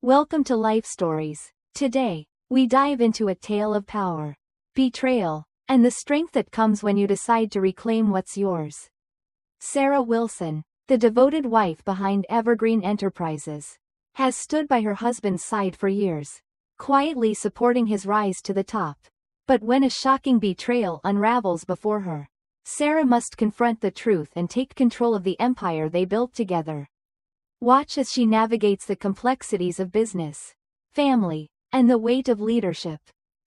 Welcome to Life Stories. Today, we dive into a tale of power, betrayal, and the strength that comes when you decide to reclaim what's yours. Sarah Wilson, the devoted wife behind Evergreen Enterprises, has stood by her husband's side for years, quietly supporting his rise to the top. But when a shocking betrayal unravels before her, Sarah must confront the truth and take control of the empire they built together. Watch as she navigates the complexities of business, family, and the weight of leadership.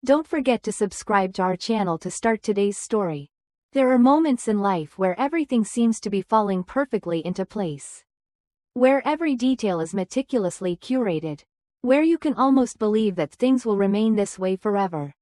Don't forget to subscribe to our channel to start today's story. There are moments in life where everything seems to be falling perfectly into place. Where every detail is meticulously curated. Where you can almost believe that things will remain this way forever.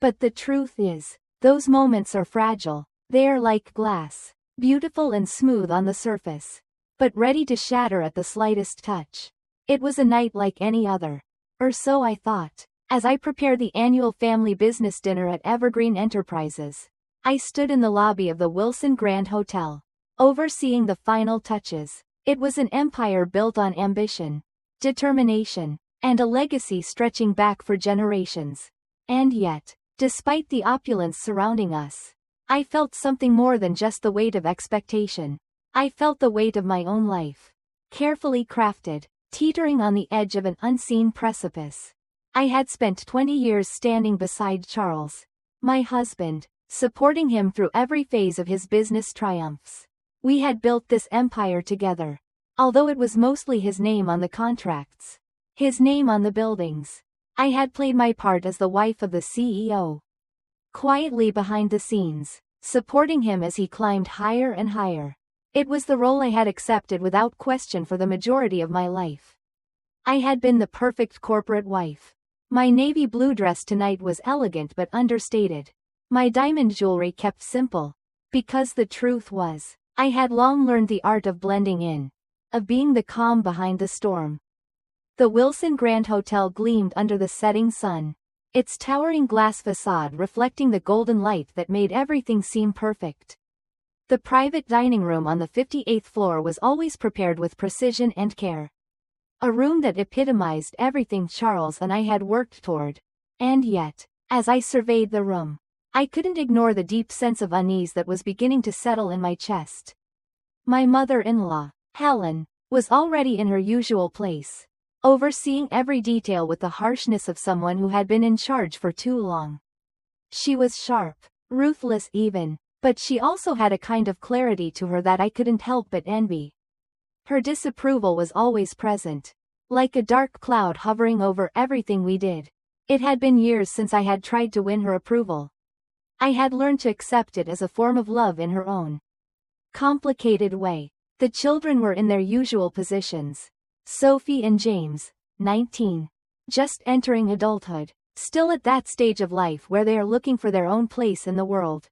But the truth is, those moments are fragile. They are like glass, beautiful and smooth on the surface, but ready to shatter at the slightest touch. It was a night like any other. Or so I thought. As I prepared the annual family business dinner at Evergreen Enterprises, I stood in the lobby of the Wilson Grand Hotel, overseeing the final touches. It was an empire built on ambition, determination, and a legacy stretching back for generations. And yet, despite the opulence surrounding us, I felt something more than just the weight of expectation. I felt the weight of my own life, carefully crafted, teetering on the edge of an unseen precipice. I had spent 20 years standing beside Charles, my husband, supporting him through every phase of his business triumphs. We had built this empire together. Although it was mostly his name on the contracts, his name on the buildings, I had played my part as the wife of the CEO. Quietly behind the scenes, supporting him as he climbed higher and higher. It was the role I had accepted without question for the majority of my life. I had been the perfect corporate wife. My navy blue dress tonight was elegant but understated. My diamond jewelry kept simple. Because the truth was, I had long learned the art of blending in, of being the calm behind the storm. The Wilson Grand Hotel gleamed under the setting sun, its towering glass facade reflecting the golden light that made everything seem perfect. The private dining room on the 58th floor was always prepared with precision and care. A room that epitomized everything Charles and I had worked toward. And yet, as I surveyed the room, I couldn't ignore the deep sense of unease that was beginning to settle in my chest. My mother-in-law, Helen, was already in her usual place, overseeing every detail with the harshness of someone who had been in charge for too long. She was sharp, ruthless even, but she also had a kind of clarity to her that I couldn't help but envy. Her disapproval was always present, like a dark cloud hovering over everything we did. It had been years since I had tried to win her approval. I had learned to accept it as a form of love in her own complicated way. The children were in their usual positions. Sophie and James, 19, just entering adulthood, still at that stage of life where they are looking for their own place in the world.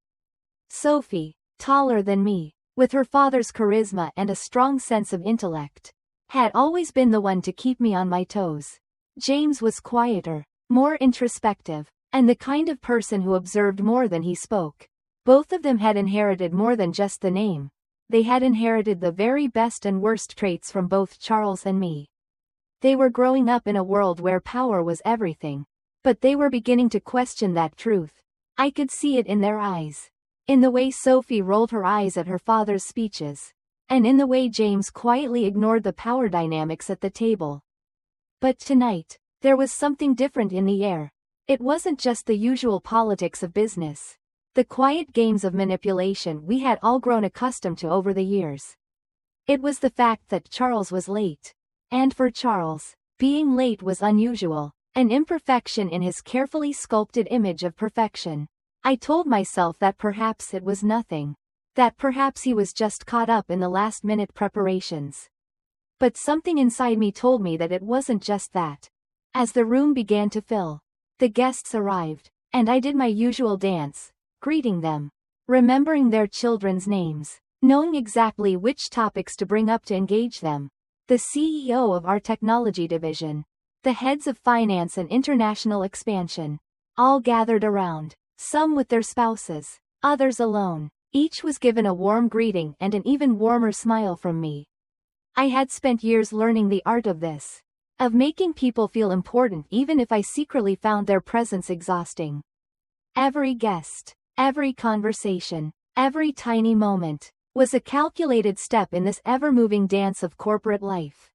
Sophie, taller than me, with her father's charisma and a strong sense of intellect, had always been the one to keep me on my toes. James was quieter, more introspective, and the kind of person who observed more than he spoke. Both of them had inherited more than just the name. They had inherited the very best and worst traits from both Charles and me. They were growing up in a world where power was everything. But they were beginning to question that truth. I could see it in their eyes. In the way Sophie rolled her eyes at her father's speeches. And in the way James quietly ignored the power dynamics at the table. But tonight, there was something different in the air. It wasn't just the usual politics of business. The quiet games of manipulation we had all grown accustomed to over the years. It was the fact that Charles was late. And for Charles, being late was unusual, an imperfection in his carefully sculpted image of perfection. I told myself that perhaps it was nothing. That perhaps he was just caught up in the last-minute preparations. But something inside me told me that it wasn't just that. As the room began to fill, the guests arrived, and I did my usual dance, greeting them, remembering their children's names, knowing exactly which topics to bring up to engage them. The CEO of our technology division, the heads of finance and international expansion, all gathered around, some with their spouses, others alone. Each was given a warm greeting and an even warmer smile from me. I had spent years learning the art of this. of making people feel important even if I secretly found their presence exhausting. Every guest, every conversation, every tiny moment, was a calculated step in this ever-moving dance of corporate life.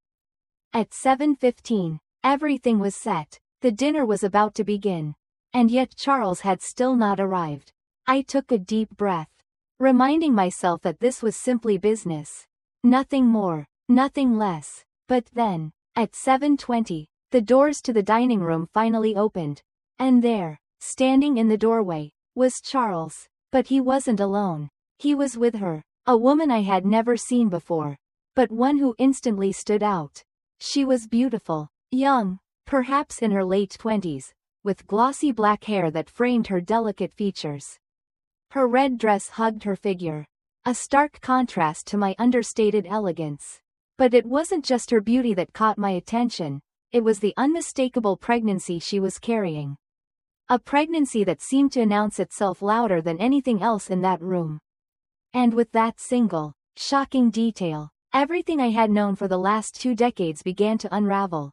At 7:15, everything was set, the dinner was about to begin. And yet Charles had still not arrived. I took a deep breath, reminding myself that this was simply business. Nothing more, nothing less. But then, at 7:20, the doors to the dining room finally opened. And there, standing in the doorway, was Charles. But he wasn't alone. He was with her, a woman I had never seen before, but one who instantly stood out. She was beautiful, young, perhaps in her late 20s, with glossy black hair that framed her delicate features. Her red dress hugged her figure, a stark contrast to my understated elegance. But it wasn't just her beauty that caught my attention, it was the unmistakable pregnancy she was carrying. A pregnancy that seemed to announce itself louder than anything else in that room. And with that single, shocking detail, everything I had known for the last 2 decades began to unravel.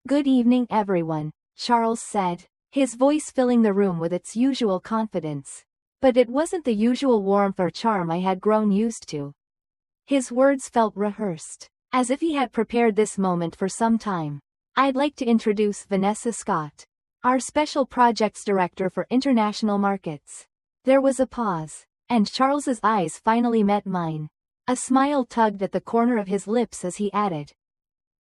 "Good evening, everyone," Charles said, his voice filling the room with its usual confidence. But it wasn't the usual warmth or charm I had grown used to. His words felt rehearsed, as if he had prepared this moment for some time. "I'd like to introduce Vanessa Scott, our Special Projects Director for International Markets." There was a pause, and Charles's eyes finally met mine. A smile tugged at the corner of his lips as he added,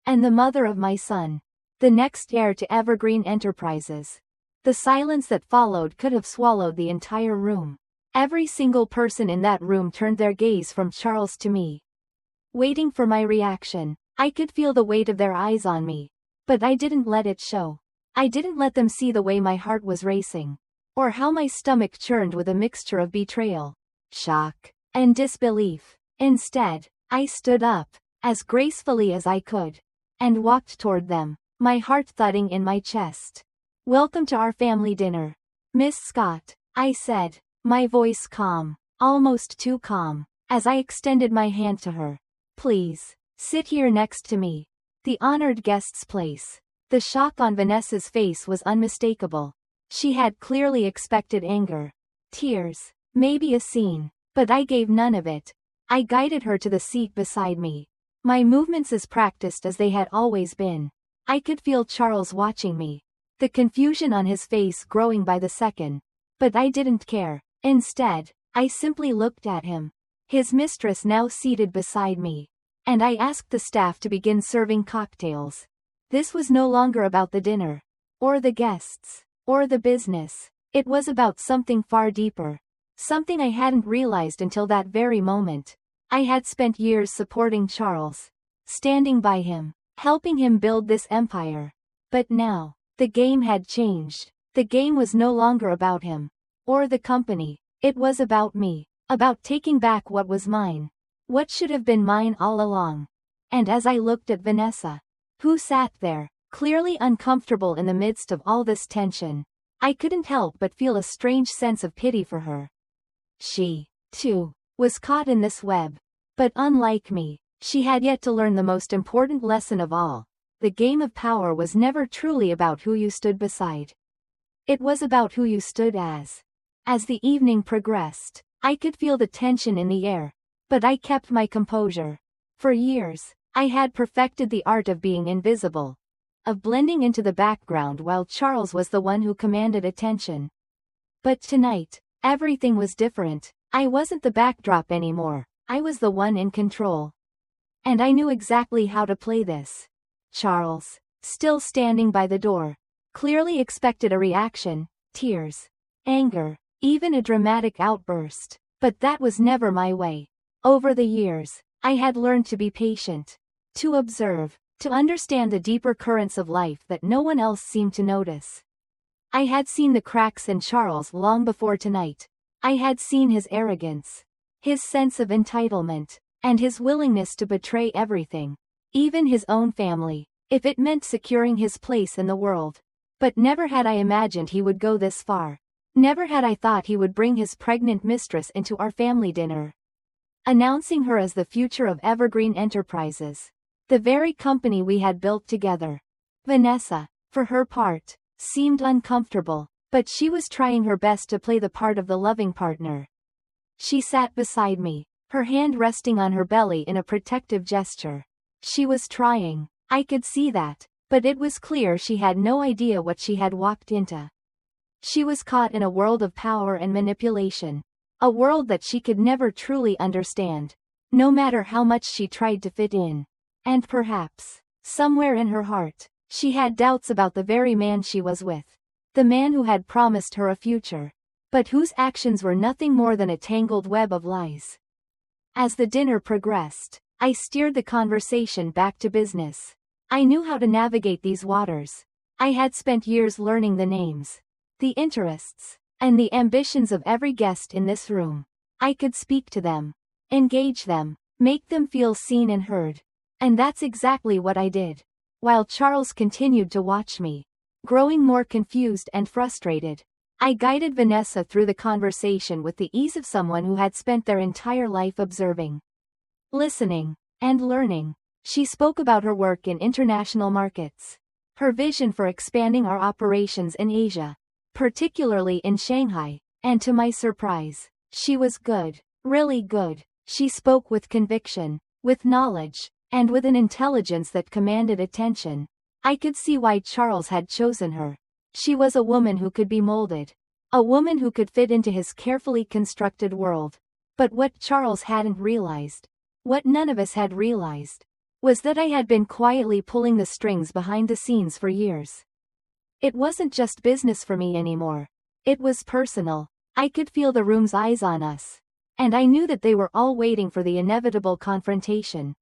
"And the mother of my son, the next heir to Evergreen Enterprises." The silence that followed could have swallowed the entire room. Every single person in that room turned their gaze from Charles to me, waiting for my reaction. I could feel the weight of their eyes on me, but I didn't let it show. I didn't let them see the way my heart was racing, or how my stomach churned with a mixture of betrayal, shock, and disbelief. Instead, I stood up, as gracefully as I could, and walked toward them, my heart thudding in my chest. "Welcome to our family dinner, Miss Scott," I said, my voice calm, almost too calm, as I extended my hand to her. "Please, sit here next to me." The honored guest's place. The shock on Vanessa's face was unmistakable. She had clearly expected anger, tears, maybe a scene, but I gave none of it. I guided her to the seat beside me, my movements as practiced as they had always been. I could feel Charles watching me, the confusion on his face growing by the second. But I didn't care. Instead, I simply looked at him, his mistress now seated beside me, and I asked the staff to begin serving cocktails. This was no longer about the dinner, or the guests, or the business. It was about something far deeper, something I hadn't realized until that very moment. I had spent years supporting Charles, standing by him, helping him build this empire. But now, the game had changed. The game was no longer about him, or the company. It was about me, about taking back what was mine, what should have been mine all along. And as I looked at Vanessa, who sat there, clearly uncomfortable in the midst of all this tension, I couldn't help but feel a strange sense of pity for her. She, too, was caught in this web. But unlike me, she had yet to learn the most important lesson of all. The game of power was never truly about who you stood beside. It was about who you stood as. As the evening progressed, I could feel the tension in the air, but I kept my composure. For years, I had perfected the art of being invisible, of blending into the background while Charles was the one who commanded attention. But tonight, everything was different. I wasn't the backdrop anymore, I was the one in control. And I knew exactly how to play this. Charles, still standing by the door, clearly expected a reaction, tears, anger, even a dramatic outburst. But that was never my way. Over the years, I had learned to be patient, to observe, to understand the deeper currents of life that no one else seemed to notice. I had seen the cracks in Charles long before tonight. I had seen his arrogance, his sense of entitlement, and his willingness to betray everything, even his own family, if it meant securing his place in the world. But never had I imagined he would go this far. Never had I thought he would bring his pregnant mistress into our family dinner, announcing her as the future of Evergreen Enterprises, the very company we had built together. Vanessa, for her part, seemed uncomfortable, but she was trying her best to play the part of the loving partner. She sat beside me, her hand resting on her belly in a protective gesture. She was trying, I could see that, but it was clear she had no idea what she had walked into. She was caught in a world of power and manipulation. A world that she could never truly understand, no matter how much she tried to fit in. And perhaps, somewhere in her heart, she had doubts about the very man she was with. The man who had promised her a future, but whose actions were nothing more than a tangled web of lies. As the dinner progressed, I steered the conversation back to business. I knew how to navigate these waters. I had spent years learning the names, the interests, and the ambitions of every guest in this room. I could speak to them, engage them, make them feel seen and heard. And that's exactly what I did. While Charles continued to watch me, growing more confused and frustrated, I guided Vanessa through the conversation with the ease of someone who had spent their entire life observing, listening, and learning. She spoke about her work in international markets, her vision for expanding our operations in Asia, particularly in Shanghai, and to my surprise, she was good, really good. She spoke with conviction, with knowledge, and with an intelligence that commanded attention. I could see why Charles had chosen her. She was a woman who could be molded, a woman who could fit into his carefully constructed world. But what Charles hadn't realized, what none of us had realized, was that I had been quietly pulling the strings behind the scenes for years. It wasn't just business for me anymore. It was personal. I could feel the room's eyes on us. And I knew that they were all waiting for the inevitable confrontation.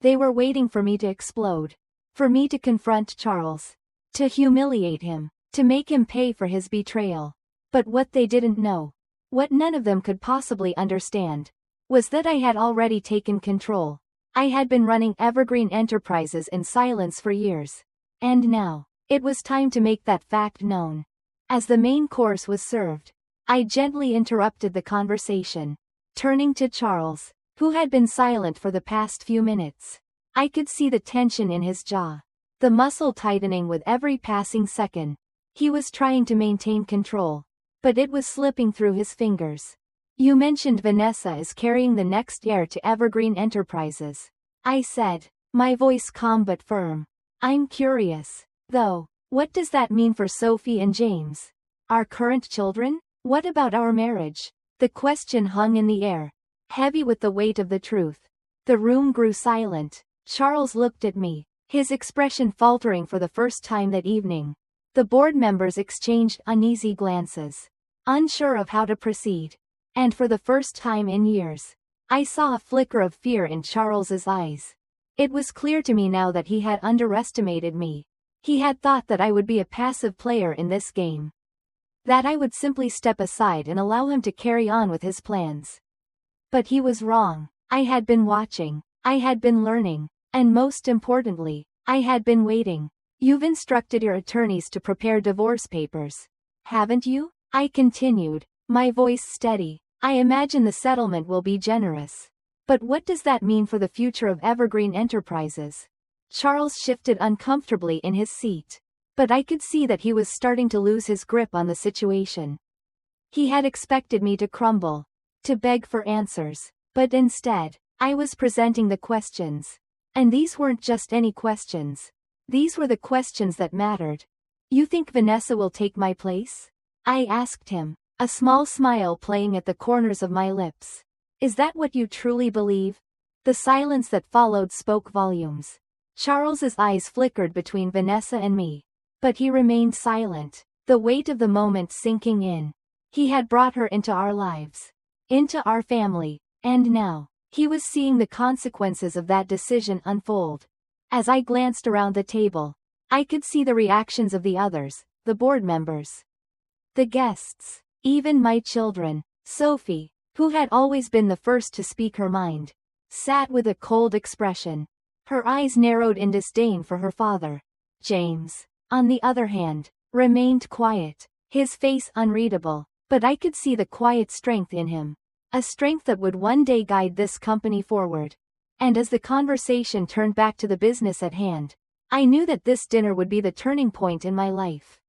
They were waiting for me to explode. For me to confront Charles. To humiliate him. To make him pay for his betrayal. But what they didn't know, what none of them could possibly understand, was that I had already taken control. I had been running Evergreen Enterprises in silence for years. And now, it was time to make that fact known. As the main course was served, I gently interrupted the conversation, turning to Charles, who had been silent for the past few minutes. I could see the tension in his jaw, the muscle tightening with every passing second. He was trying to maintain control, but it was slipping through his fingers. You mentioned Vanessa is carrying the next heir to Evergreen Enterprises, I said, my voice calm but firm. I'm curious, though, what does that mean for Sophie and James? Our current children? What about our marriage? The question hung in the air, heavy with the weight of the truth. The room grew silent. Charles looked at me, his expression faltering for the first time that evening. The board members exchanged uneasy glances, unsure of how to proceed. And for the first time in years, I saw a flicker of fear in Charles's eyes. It was clear to me now that he had underestimated me. He had thought that I would be a passive player in this game. That I would simply step aside and allow him to carry on with his plans. But he was wrong. I had been watching. I had been learning. And most importantly, I had been waiting. You've instructed your attorneys to prepare divorce papers, haven't you? I continued, my voice steady. I imagine the settlement will be generous. But what does that mean for the future of Evergreen Enterprises? Charles shifted uncomfortably in his seat. But I could see that he was starting to lose his grip on the situation. He had expected me to crumble, to beg for answers. But instead, I was presenting the questions. And these weren't just any questions. These were the questions that mattered. You think Vanessa will take my place? I asked him, a small smile playing at the corners of my lips. Is that what you truly believe? The silence that followed spoke volumes. Charles's eyes flickered between Vanessa and me. But he remained silent, the weight of the moment sinking in. He had brought her into our lives, into our family, and now, he was seeing the consequences of that decision unfold. As I glanced around the table, I could see the reactions of the others, the board members, the guests, even my children. Sophie, who had always been the first to speak her mind, sat with a cold expression, her eyes narrowed in disdain for her father. James, on the other hand, remained quiet, his face unreadable, but I could see the quiet strength in him. A strength that would one day guide this company forward. And as the conversation turned back to the business at hand, I knew that this dinner would be the turning point in my life.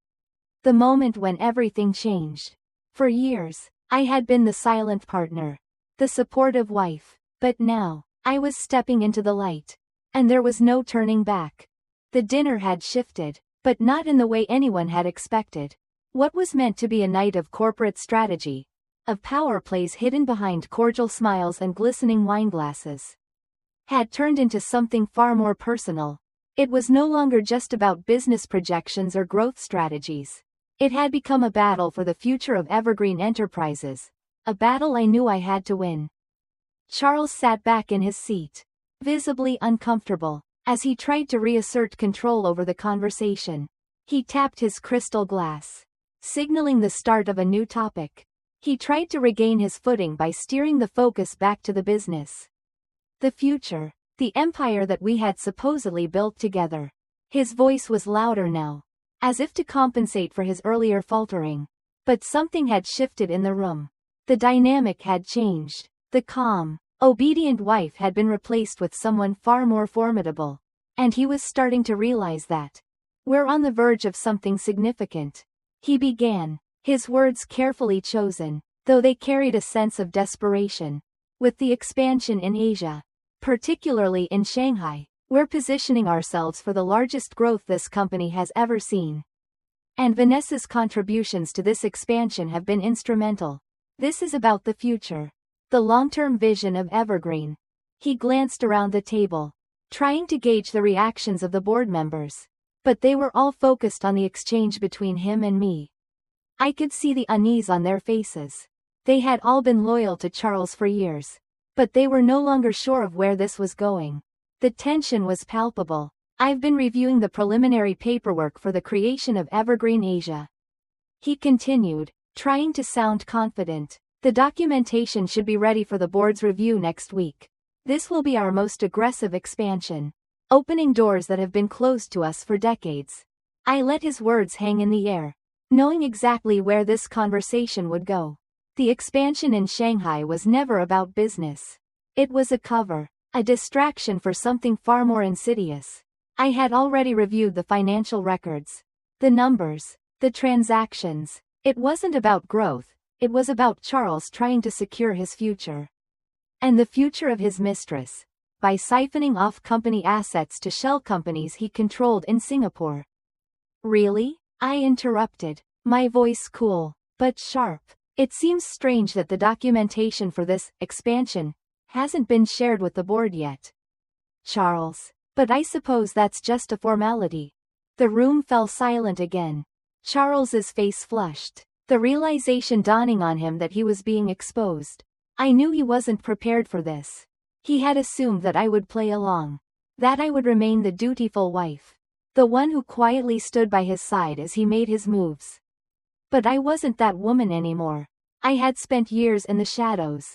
The moment when everything changed. For years, I had been the silent partner, the supportive wife, but now, I was stepping into the light. And there was no turning back. The dinner had shifted, but not in the way anyone had expected. What was meant to be a night of corporate strategy, of power plays hidden behind cordial smiles and glistening wine glasses, had turned into something far more personal. It was no longer just about business projections or growth strategies. It had become a battle for the future of Evergreen Enterprises, a battle I knew I had to win. Charles sat back in his seat, visibly uncomfortable, as he tried to reassert control over the conversation. He tapped his crystal glass, signaling the start of a new topic. He tried to regain his footing by steering the focus back to the business. The future, the empire that we had supposedly built together. His voice was louder now, as if to compensate for his earlier faltering. But something had shifted in the room. The dynamic had changed. The calm, obedient wife had been replaced with someone far more formidable. And he was starting to realize that. We're on the verge of something significant. He began, his words carefully chosen, though they carried a sense of desperation. With the expansion in Asia, particularly in Shanghai, we're positioning ourselves for the largest growth this company has ever seen. And Vanessa's contributions to this expansion have been instrumental. This is about the future. The long-term vision of Evergreen. He glanced around the table, trying to gauge the reactions of the board members. But they were all focused on the exchange between him and me. I could see the unease on their faces. They had all been loyal to Charles for years. But they were no longer sure of where this was going. The tension was palpable. I've been reviewing the preliminary paperwork for the creation of Evergreen Asia. He continued, trying to sound confident. The documentation should be ready for the board's review next week. This will be our most aggressive expansion, opening doors that have been closed to us for decades. I let his words hang in the air, knowing exactly where this conversation would go. The expansion in Shanghai was never about business. It was a cover, a distraction for something far more insidious. I had already reviewed the financial records, the numbers, the transactions. It wasn't about growth. It was about Charles trying to secure his future. And the future of his mistress, by siphoning off company assets to shell companies he controlled in Singapore. Really? I interrupted, my voice cool, but sharp. It seems strange that the documentation for this expansion hasn't been shared with the board yet. Charles. But I suppose that's just a formality. The room fell silent again. Charles's face flushed, the realization dawning on him that he was being exposed. I knew he wasn't prepared for this. He had assumed that I would play along, that I would remain the dutiful wife, the one who quietly stood by his side as he made his moves. But I wasn't that woman anymore. I had spent years in the shadows.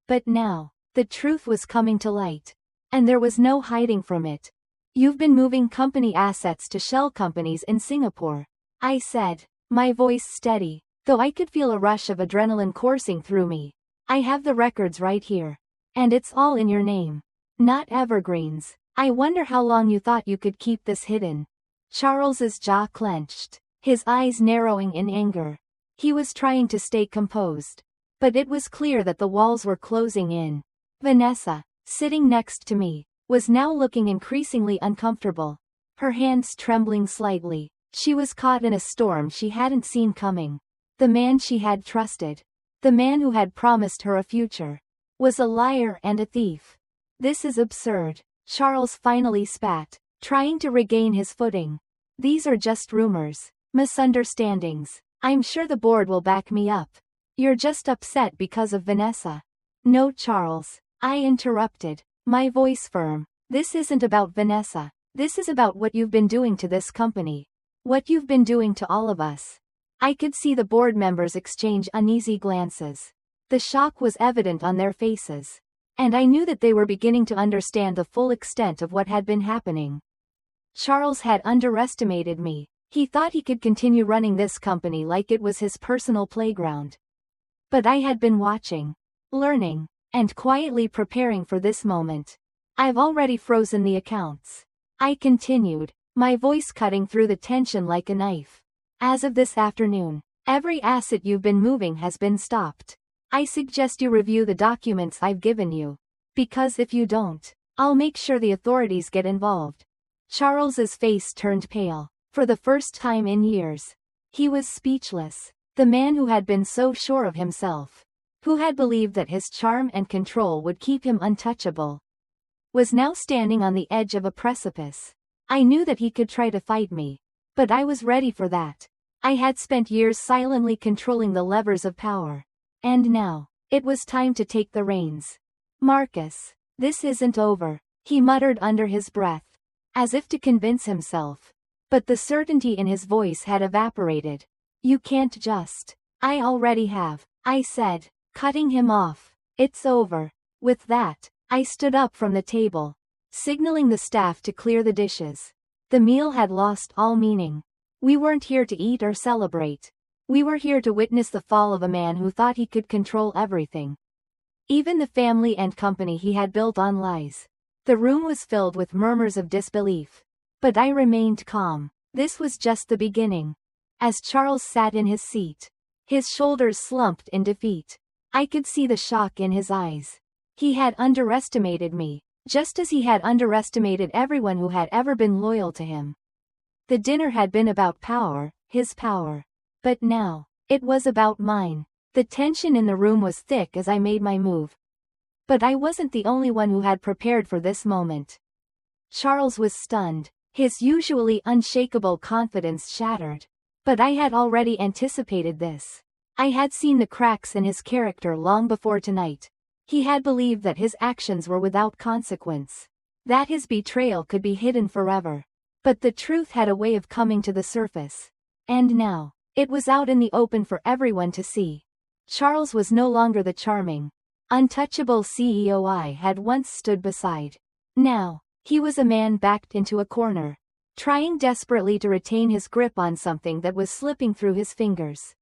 But now, the truth was coming to light. And there was no hiding from it. You've been moving company assets to shell companies in Singapore, I said, my voice steady, though I could feel a rush of adrenaline coursing through me. I have the records right here. And it's all in your name. Not Evergreen's. I wonder how long you thought you could keep this hidden. Charles's jaw clenched, his eyes narrowing in anger. He was trying to stay composed. But it was clear that the walls were closing in. Vanessa, sitting next to me, was now looking increasingly uncomfortable. Her hands trembling slightly. She was caught in a storm she hadn't seen coming. The man she had trusted, the man who had promised her a future, was a liar and a thief. This is absurd, Charles finally spat, trying to regain his footing. These are just rumors, misunderstandings. I'm sure the board will back me up. You're just upset because of Vanessa. No, Charles, I interrupted, my voice firm. This isn't about Vanessa. This is about what you've been doing to this company. What you've been doing to all of us. I could see the board members exchange uneasy glances. The shock was evident on their faces. And I knew that they were beginning to understand the full extent of what had been happening. Charles had underestimated me. He thought he could continue running this company like it was his personal playground. But I had been watching, learning, and quietly preparing for this moment. I've already frozen the accounts. I continued, my voice cutting through the tension like a knife. As of this afternoon, every asset you've been moving has been stopped. I suggest you review the documents I've given you. Because if you don't, I'll make sure the authorities get involved. Charles's face turned pale. For the first time in years, he was speechless. The man who had been so sure of himself, who had believed that his charm and control would keep him untouchable, was now standing on the edge of a precipice. I knew that he could try to fight me, but I was ready for that. I had spent years silently controlling the levers of power. And now, it was time to take the reins. Marcus, this isn't over, he muttered under his breath, as if to convince himself. But the certainty in his voice had evaporated. You can't just. I already have, I said, cutting him off. It's over. With that, I stood up from the table, signaling the staff to clear the dishes. The meal had lost all meaning. We weren't here to eat or celebrate. We were here to witness the fall of a man who thought he could control everything. Even the family and company he had built on lies. The room was filled with murmurs of disbelief. But I remained calm. This was just the beginning. As Charles sat in his seat, his shoulders slumped in defeat, I could see the shock in his eyes. He had underestimated me, just as he had underestimated everyone who had ever been loyal to him. The dinner had been about power, his power. But now, it was about mine. The tension in the room was thick as I made my move. But I wasn't the only one who had prepared for this moment. Charles was stunned, his usually unshakable confidence shattered. But I had already anticipated this. I had seen the cracks in his character long before tonight. He had believed that his actions were without consequence, that his betrayal could be hidden forever. But the truth had a way of coming to the surface. And now, it was out in the open for everyone to see. Charles was no longer the charming, untouchable CEO I had once stood beside. Now, he was a man backed into a corner, trying desperately to retain his grip on something that was slipping through his fingers.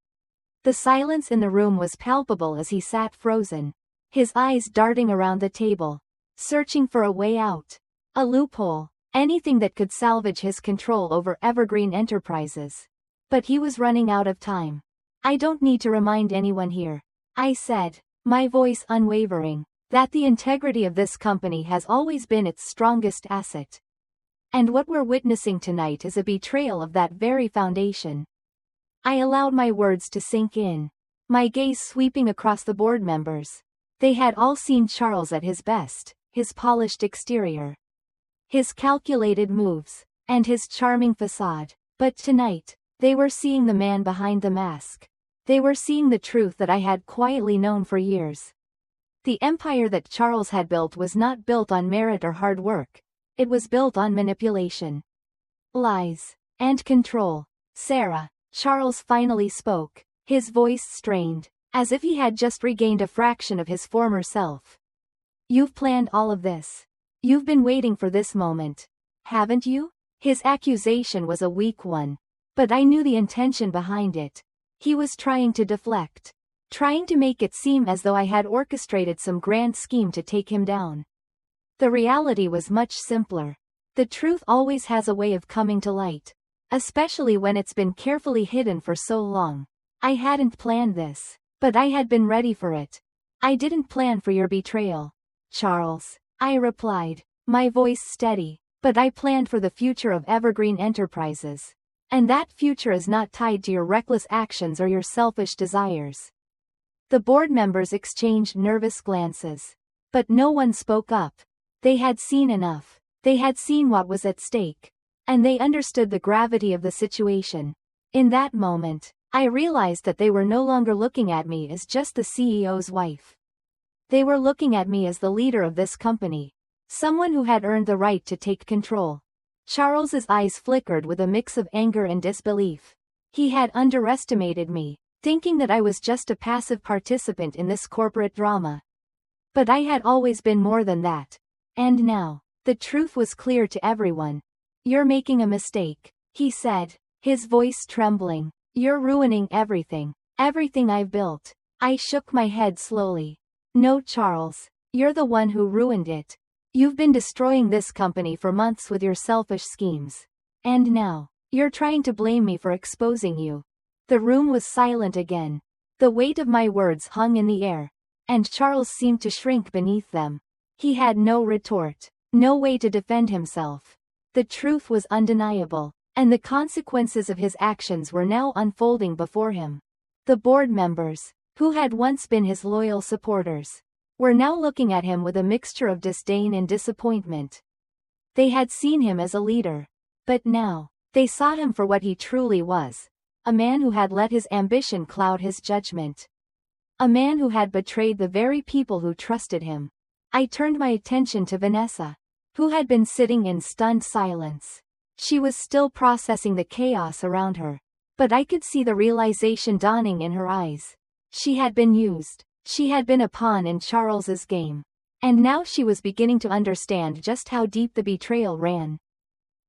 The silence in the room was palpable as he sat frozen, his eyes darting around the table, searching for a way out, a loophole, anything that could salvage his control over Evergreen Enterprises. But he was running out of time. I don't need to remind anyone here, I said, my voice unwavering, that the integrity of this company has always been its strongest asset. And what we're witnessing tonight is a betrayal of that very foundation. I allowed my words to sink in, my gaze sweeping across the board members. They had all seen Charles at his best, his polished exterior, his calculated moves, and his charming facade. But tonight, they were seeing the man behind the mask. They were seeing the truth that I had quietly known for years. The empire that Charles had built was not built on merit or hard work. It was built on manipulation, lies, and control. Sarah, Charles finally spoke, his voice strained, as if he had just regained a fraction of his former self. You've planned all of this. You've been waiting for this moment, haven't you? His accusation was a weak one, but I knew the intention behind it. He was trying to deflect, trying to make it seem as though I had orchestrated some grand scheme to take him down. The reality was much simpler. The truth always has a way of coming to light, especially when it's been carefully hidden for so long. I hadn't planned this, but I had been ready for it. I didn't plan for your betrayal, Charles, I replied, my voice steady, but I planned for the future of Evergreen Enterprises. And that future is not tied to your reckless actions or your selfish desires. The board members exchanged nervous glances, but no one spoke up. They had seen enough. They had seen what was at stake. And they understood the gravity of the situation. In that moment, I realized that they were no longer looking at me as just the CEO's wife. They were looking at me as the leader of this company. Someone who had earned the right to take control. Charles's eyes flickered with a mix of anger and disbelief. He had underestimated me, thinking that I was just a passive participant in this corporate drama. But I had always been more than that. And now, the truth was clear to everyone. You're making a mistake, he said, his voice trembling. You're ruining everything, everything I've built. I shook my head slowly. No, Charles, you're the one who ruined it. You've been destroying this company for months with your selfish schemes. And now, you're trying to blame me for exposing you. The room was silent again. The weight of my words hung in the air, and Charles seemed to shrink beneath them. He had no retort, no way to defend himself. The truth was undeniable, and the consequences of his actions were now unfolding before him. The board members, who had once been his loyal supporters, were now looking at him with a mixture of disdain and disappointment. They had seen him as a leader, but now, they saw him for what he truly was. A man who had let his ambition cloud his judgment. A man who had betrayed the very people who trusted him. I turned my attention to Vanessa, who had been sitting in stunned silence. She was still processing the chaos around her, but I could see the realization dawning in her eyes. She had been used. She had been a pawn in Charles's game. And now she was beginning to understand just how deep the betrayal ran.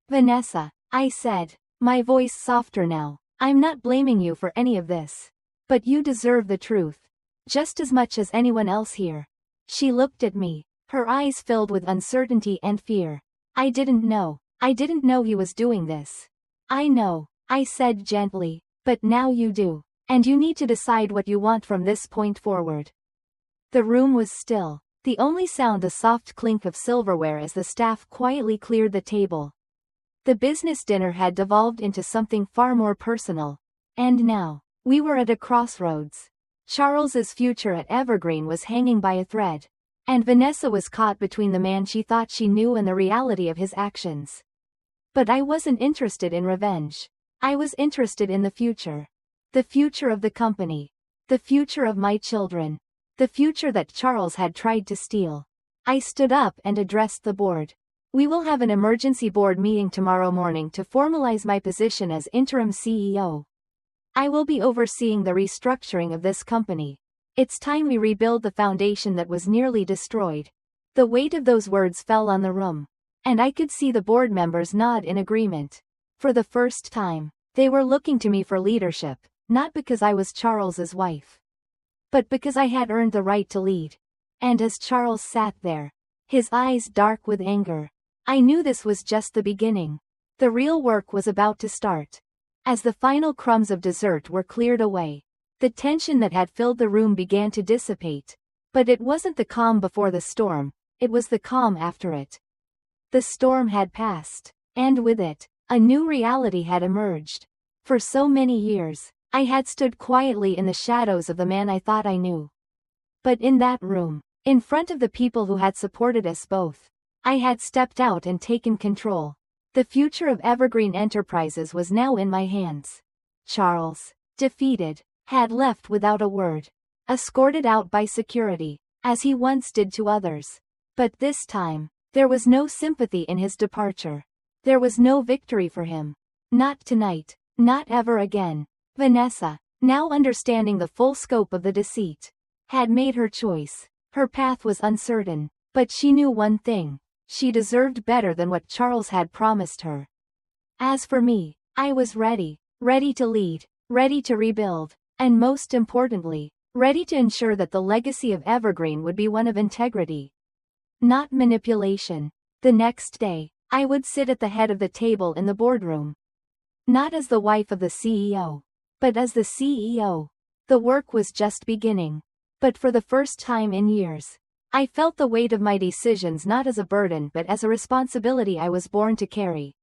Vanessa, I said, my voice softer now, I'm not blaming you for any of this. But you deserve the truth. Just as much as anyone else here. She looked at me, her eyes filled with uncertainty and fear. I didn't know he was doing this. I know, I said gently, but now you do. And you need to decide what you want from this point forward. The room was still, the only sound the soft clink of silverware as the staff quietly cleared the table. The business dinner had devolved into something far more personal. And now, we were at a crossroads. Charles's future at Evergreen was hanging by a thread. And Vanessa was caught between the man she thought she knew and the reality of his actions. But I wasn't interested in revenge. I was interested in the future. The future of the company. The future of my children. The future that Charles had tried to steal. I stood up and addressed the board. We will have an emergency board meeting tomorrow morning to formalize my position as interim CEO. I will be overseeing the restructuring of this company. It's time we rebuild the foundation that was nearly destroyed. The weight of those words fell on the room, and I could see the board members nod in agreement. For the first time, they were looking to me for leadership, not because I was Charles's wife, but because I had earned the right to lead. And as Charles sat there, his eyes dark with anger, I knew this was just the beginning. The real work was about to start. As the final crumbs of dessert were cleared away, the tension that had filled the room began to dissipate. But it wasn't the calm before the storm, it was the calm after it. The storm had passed, and with it, a new reality had emerged. For so many years, I had stood quietly in the shadows of the man I thought I knew. But in that room, in front of the people who had supported us both, I had stepped out and taken control. The future of Evergreen Enterprises was now in my hands. Charles, defeated, had left without a word, escorted out by security, as he once did to others. But this time, there was no sympathy in his departure. There was no victory for him. Not tonight, not ever again. Vanessa, now understanding the full scope of the deceit, had made her choice. Her path was uncertain, but she knew one thing. She deserved better than what Charles had promised her. As for me, I was ready to lead, ready to rebuild, and most importantly, ready to ensure that the legacy of Evergreen would be one of integrity, not manipulation. The next day, I would sit at the head of the table in the boardroom. Not as the wife of the CEO, but as the CEO. The work was just beginning. But for the first time in years, I felt the weight of my decisions not as a burden but as a responsibility I was born to carry.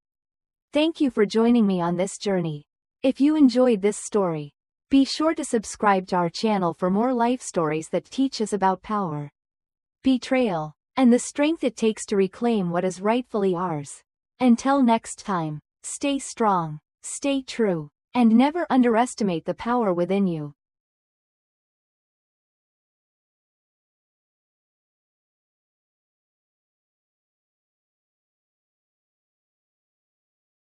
Thank you for joining me on this journey. If you enjoyed this story, be sure to subscribe to our channel for more life stories that teach us about power, betrayal, and the strength it takes to reclaim what is rightfully ours. Until next time, stay strong, stay true, and never underestimate the power within you.